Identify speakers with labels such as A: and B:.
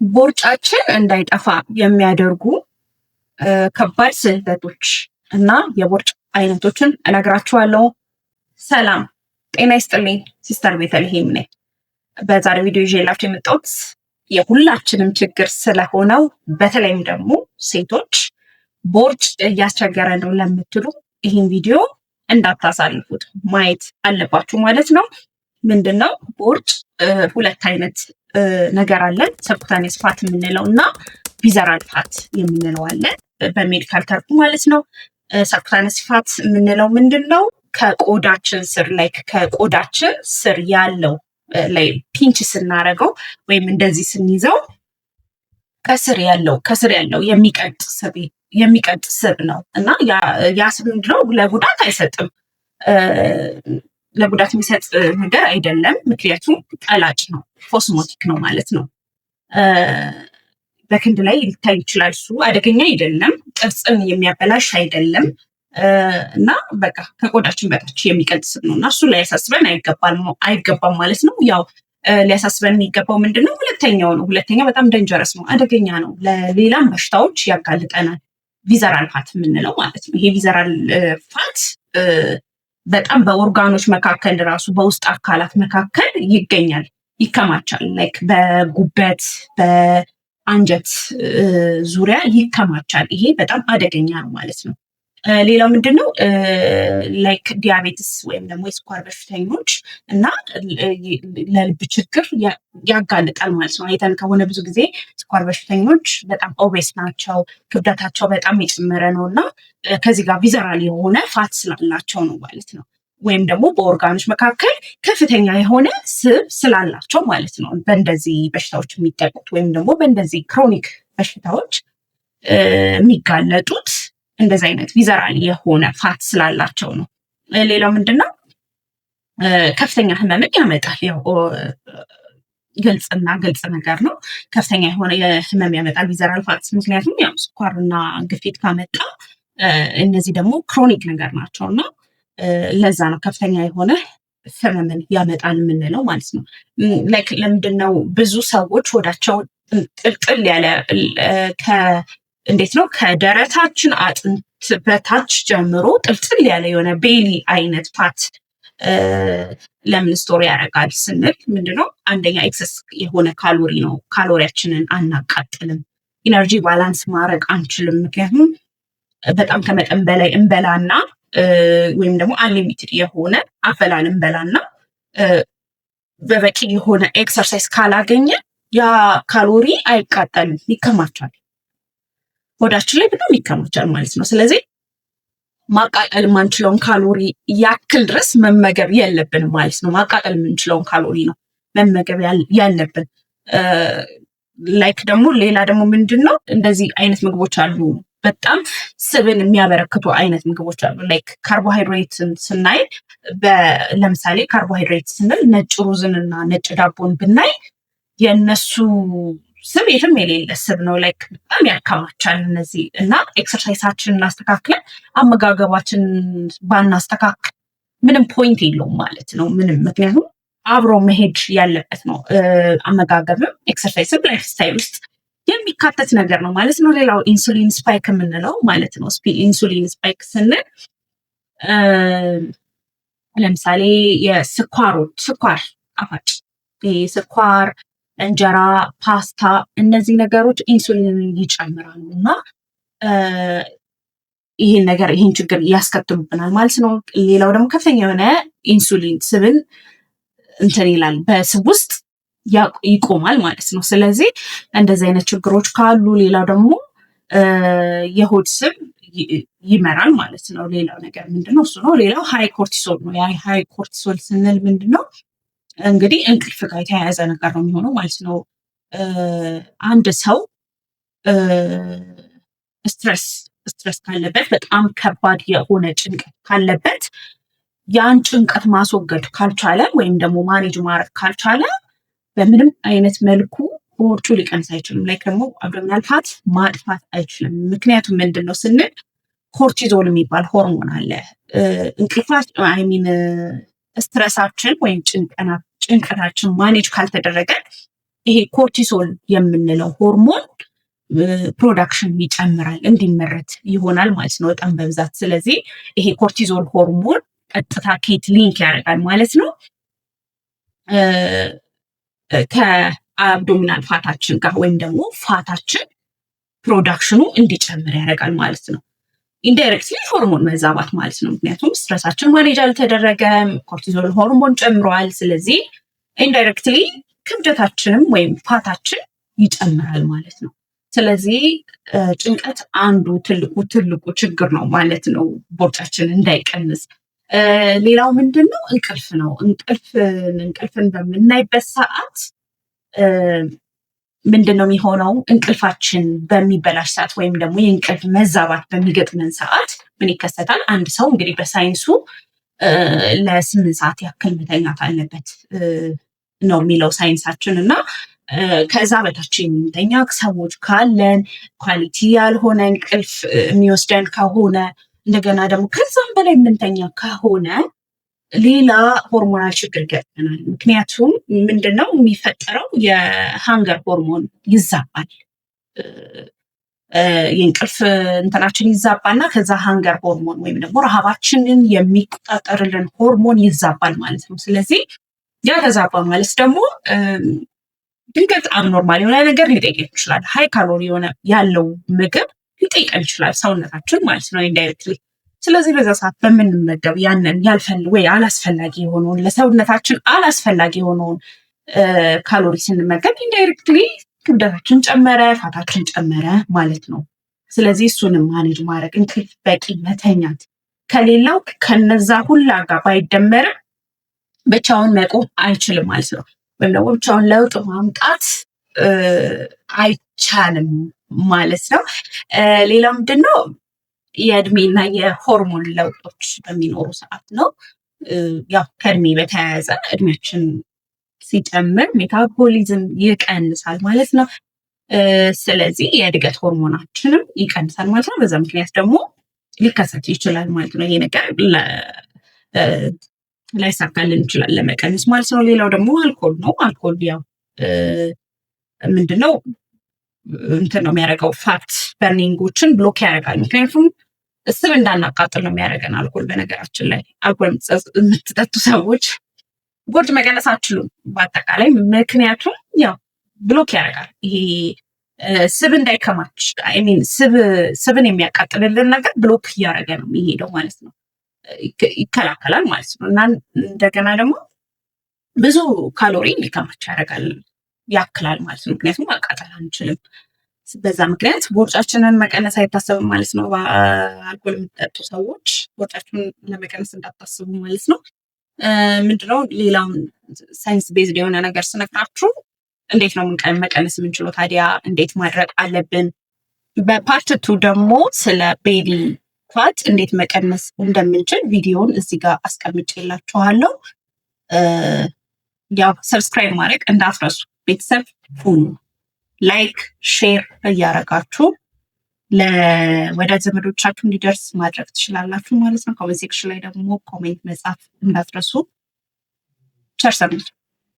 A: ቦርጫችን እንዳይጠፋ የሚያደርጉ ከባድ ስህተቶች እና የቦርጭ አይነቶችን እነግራችኋለሁ። ሰላም ጤና ይስጥልኝ። ሲስተር ቤተልሔም ነኝ። በዛሬ ቪዲዮ ይዤላችሁ የመጣሁት የሁላችንም ችግር ስለሆነው በተለይም ደግሞ ሴቶች ቦርጭ እያስቸገረ ነው ለምትሉ ይህን ቪዲዮ እንዳታሳልፉት፣ ማየት አለባችሁ ማለት ነው። ምንድነው ቦርጭ? ሁለት አይነት ነገር አለን። ሰብኩታኔስ ፋት የምንለው እና ቪዘራል ፋት የምንለው አለ በሜዲካል ተርሙ ማለት ነው። ሰብኩታኔስ ፋት የምንለው ምንድነው? ከቆዳችን ስር ከቆዳችን ስር ያለው ላይ ፒንች ስናረገው ወይም እንደዚህ ስንይዘው ከስር ያለው የሚቀጥ ስብ ነው እና ያ ስብ ምንድነው? ለጉዳት አይሰጥም። ለጉዳት የሚሰጥ ነገር አይደለም። ምክንያቱም ቀላጭ ነው፣ ኦስሞቲክ ነው ማለት ነው። በክንድ ላይ ሊታይ ይችላል። እሱ አደገኛ አይደለም፣ ቅርጽን የሚያበላሽ አይደለም እና በቃ ከቆዳችን በታች የሚቀልጥ ስብ ነው እና እሱ ሊያሳስበን አይገባም ማለት ነው። ያው ሊያሳስበን የሚገባው ምንድነው? ሁለተኛው ነው። ሁለተኛው በጣም ደንጀረስ ነው፣ አደገኛ ነው፣ ለሌላም በሽታዎች ያጋልጠናል። ቪዘራል ፋት የምንለው ማለት ነው። ይሄ ቪዘራል ፋት በጣም በኦርጋኖች መካከል ራሱ በውስጥ አካላት መካከል ይገኛል፣ ይከማቻል። ላይክ በጉበት በአንጀት ዙሪያ ይከማቻል። ይሄ በጣም አደገኛ ነው ማለት ነው። ሌላው ምንድነው? ላይክ ዲያቤትስ ወይም ደግሞ የስኳር በሽተኞች እና ለልብ ችግር ያጋልጣል ማለት ነው። አይተን ከሆነ ብዙ ጊዜ ስኳር በሽተኞች በጣም ኦቤስ ናቸው፣ ክብደታቸው በጣም የጨመረ ነው እና ከዚህ ጋር ቪዘራል የሆነ ፋት ስላላቸው ነው ማለት ነው። ወይም ደግሞ በኦርጋኖች መካከል ከፍተኛ የሆነ ስብ ስላላቸው ማለት ነው በእንደዚህ በሽታዎች የሚጠቁት ወይም ደግሞ በእንደዚህ ክሮኒክ በሽታዎች የሚጋለጡት እንደዚህ አይነት ቪዘራል የሆነ ፋት ስላላቸው ነው። ሌላው ምንድነው? ከፍተኛ ህመምን ያመጣል። ያው ግልጽ ነገር ነው። ከፍተኛ የሆነ ህመም ያመጣል ቪዘራል ፋት። ምክንያቱም ያው ስኳርና ግፊት ካመጣ እነዚህ ደግሞ ክሮኒክ ነገር ናቸው እና ለዛ ነው ከፍተኛ የሆነ ህመምን ያመጣል የምንለው ማለት ነው። ላይክ ለምንድነው ብዙ ሰዎች ሆዳቸው ጥልጥል ያለ እንዴት ነው ከደረታችን አጥንት በታች ጀምሮ ጥልጥል ያለ የሆነ ቤሊ አይነት ፋት ለምን ስቶሪ ያደርጋል ስንል ምንድነው? አንደኛ ኤክሰስ የሆነ ካሎሪ ነው። ካሎሪያችንን አናቃጥልም፣ ኢነርጂ ባላንስ ማድረግ አንችልም። ምክንያቱም በጣም ከመጠን በላይ እንበላና ወይም ደግሞ አንሊሚትድ የሆነ አበላን እንበላና በበቂ የሆነ ኤክሰርሳይዝ ካላገኘ ያ ካሎሪ አይቃጠልም፣ ይከማቻል፣ ሆዳችን ላይ በጣም ይከማቻል ማለት ነው። ስለዚህ ማቃጠል የማንችለውን ካሎሪ ያክል ድረስ መመገብ የለብንም ማለት ነው። ማቃጠል የምንችለውን ካሎሪ ነው መመገብ ያለብን። ላይክ ደግሞ ሌላ ደግሞ ምንድን ነው? እንደዚህ አይነት ምግቦች አሉ፣ በጣም ስብን የሚያበረክቱ አይነት ምግቦች አሉ። ላይክ ካርቦሃይድሬትን ስናይ ለምሳሌ ካርቦሃይድሬት ስንል ነጭ ሩዝንና ነጭ ዳቦን ብናይ የነሱ ስብ የትም የሌለ ስብ ነው። ላይክ በጣም ያከማቻል እነዚህ እና ኤክሰርሳይሳችንን እናስተካክለን አመጋገባችን ባናስተካክል ምንም ፖይንት የለውም ማለት ነው። ምንም ምክንያቱም አብሮ መሄድ ያለበት ነው። አመጋገብም ኤክሰርሳይስም ላይፍ ስታይል ውስጥ የሚካተት ነገር ነው ማለት ነው። ሌላው ኢንሱሊን ስፓይክ የምንለው ማለት ነው። ኢንሱሊን ስፓይክ ስንል ለምሳሌ ስኳር ጣፋጭ ስኳር፣ እንጀራ፣ ፓስታ እነዚህ ነገሮች ኢንሱሊን ይጨምራሉ እና ይህን ችግር ያስከትሉብናል ማለት ነው። ሌላው ደግሞ ከፍተኛ የሆነ ኢንሱሊን ስብን እንትን ይላል፣ በስብ ውስጥ ይቆማል ማለት ነው። ስለዚህ እንደዚህ አይነት ችግሮች ካሉ ሌላው ደግሞ የሆድ ስብ ይመራል ማለት ነው። ሌላው ነገር ምንድነው? እሱ ነው። ሌላው ሃይ ኮርቲሶል ነው። ያ ሃይ ኮርቲሶል ስንል ምንድነው? እንግዲህ እንቅልፍ ጋር የተያያዘ ነገር ነው የሚሆነው ማለት ነው። አንድ ሰው ስትረስ ካለበት፣ በጣም ከባድ የሆነ ጭንቀት ካለበት ያን ጭንቀት ማስወገድ ካልቻለ ወይም ደግሞ ማኔጅ ማድረግ ካልቻለ በምንም አይነት መልኩ ቦርጩ ሊቀንስ አይችልም። ላይክ ደግሞ አብዶሚናል ፋት ማጥፋት አይችልም። ምክንያቱም ምንድን ነው ስንል ኮርቲዞል የሚባል ሆርሞን አለ። ስትረሳችን ወይም ጭንቀታችን ማኔጅ ካልተደረገ ይሄ ኮርቲሶል የምንለው ሆርሞን ፕሮዳክሽን ይጨምራል፣ እንዲመረት ይሆናል ማለት ነው በጣም በብዛት። ስለዚህ ይሄ ኮርቲዞል ሆርሞን ቀጥታ ኬት ሊንክ ያደርጋል ማለት ነው ከአብዶሚናል ፋታችን ጋር ወይም ደግሞ ፋታችን ፕሮዳክሽኑ እንዲጨምር ያደርጋል ማለት ነው። ኢንዳይሬክትሊ ሆርሞን መዛባት ማለት ነው። ምክንያቱም ስትረሳችን ማኔጅ አልተደረገም፣ ኮርቲዞል ሆርሞን ጨምሯል። ስለዚህ ኢንዳይሬክትሊ ክብደታችንም ወይም ፋታችን ይጨምራል ማለት ነው። ስለዚህ ጭንቀት አንዱ ትልቁ ችግር ነው ማለት ነው ቦርጫችን እንዳይቀንስ። ሌላው ምንድን ነው? እንቅልፍ ነው። እንቅልፍን በምናይበት ሰዓት ምንድን ነው የሚሆነው? እንቅልፋችን በሚበላሽ ሰዓት ወይም ደግሞ የእንቅልፍ መዛባት በሚገጥመን ሰዓት ምን ይከሰታል? አንድ ሰው እንግዲህ በሳይንሱ ለ8 ሰዓት ያክል መተኛት አለበት ነው የሚለው ሳይንሳችን። እና ከዛ በታች የምንተኛ ሰዎች ካለን ኳሊቲ ያልሆነ እንቅልፍ የሚወስደን ከሆነ እንደገና ደግሞ ከዛም በላይ የምንተኛ ከሆነ ሌላ ሆርሞናል ችግር ይገጥመናል። ምክንያቱም ምንድነው የሚፈጠረው? የሃንገር ሆርሞን ይዛባል። የእንቅልፍ እንትናችን ይዛባና ከዛ ሃንገር ሆርሞን ወይም ደግሞ ረሃባችንን የሚቆጣጠርልን ሆርሞን ይዛባል ማለት ነው። ስለዚህ ያ ተዛባ ማለት ደግሞ ድንገት አብኖርማል የሆነ ነገር ሊጠይቀን ይችላል። ሃይ ካሎሪ የሆነ ያለው ምግብ ሊጠይቀን ይችላል ሰውነታችን ማለት ነው ኢንዳይሬክትሊ። ስለዚህ በዛ ሰዓት በምንመገብ ያንን ወይ አላስፈላጊ የሆነውን ለሰውነታችን አላስፈላጊ የሆነውን ካሎሪ ስንመገብ ኢንዳይሬክትሊ ክብደታችን ጨመረ፣ ፋታችን ጨመረ ማለት ነው። ስለዚህ እሱንም ማኔጅ ማድረግ እንቅልፍ በቂ መተኛት ከሌላው ከነዛ ሁላ ጋር ባይደመርም ብቻውን መቆም አይችልም ማለት ነው። ወይም ደግሞ ብቻውን ለውጥ ማምጣት አይቻልም ማለት ነው። ሌላው ምንድነው? የእድሜና የሆርሞን ለውጦች በሚኖሩ ሰዓት ነው። ያው ከእድሜ በተያያዘ እድሜያችን ሲጨምር ሜታቦሊዝም ይቀንሳል ማለት ነው። ስለዚህ የእድገት ሆርሞናችንም ይቀንሳል ማለት ነው። በዛ ምክንያት ደግሞ ሊከሰት ይችላል ማለት ነው። ይሄ ነገር ላይሳካልን ይችላል ለመቀነስ ማለት ነው። ሌላው ደግሞ አልኮል ነው። አልኮል ያው ምንድነው እንትን ነው የሚያደርገው፣ ፋት በርኒንጎችን ብሎክ ያደርጋል። ምክንያቱም ስብ እንዳናቃጥል ነው የሚያደርገን አልኮል። በነገራችን ላይ አልኮል የምትጠጡ ሰዎች ቦርጭ መቀነስ አትችሉም በአጠቃላይ። ምክንያቱም ያው ብሎክ ያደርጋል። ይሄ ስብ እንዳይከማች ስብን የሚያቃጥልልን ነገር ብሎክ እያደረገ ነው የሚሄደው ማለት ነው፣ ይከላከላል ማለት ነው። እና እንደገና ደግሞ ብዙ ካሎሪ ሊከማች ያክላል ማለት ነው። ምክንያቱም ማቃጠል አንችልም። በዛ ምክንያት ቦርጫችንን መቀነስ አይታሰብም ማለት ነው። አልኮል የምትጠጡ ሰዎች ቦርጫችንን ለመቀነስ እንዳታስቡ ማለት ነው። ምንድነው ሌላውን ሳይንስ ቤዝድ የሆነ ነገር ስነግራችሁ እንዴት ነው መቀነስ የምንችለው ታዲያ? እንዴት ማድረግ አለብን? በፓርት 2 ደግሞ ስለ ቤቢ ፋት እንዴት መቀነስ እንደምንችል ቪዲዮውን እዚህ ጋር አስቀምጬላችኋለሁ። ያው ሰብስክራይብ ማድረግ እንዳትረሱ። ቤተሰብ ሁኑ። ላይክ ሼር እያረጋችሁ ለወዳጅ ዘመዶቻችሁ እንዲደርስ ማድረግ ትችላላችሁ ማለት ነው። ኮሜንት ሴክሽን ላይ ደግሞ ኮሜንት መጻፍ እንዳትረሱ። ቸር ሰንብቱ።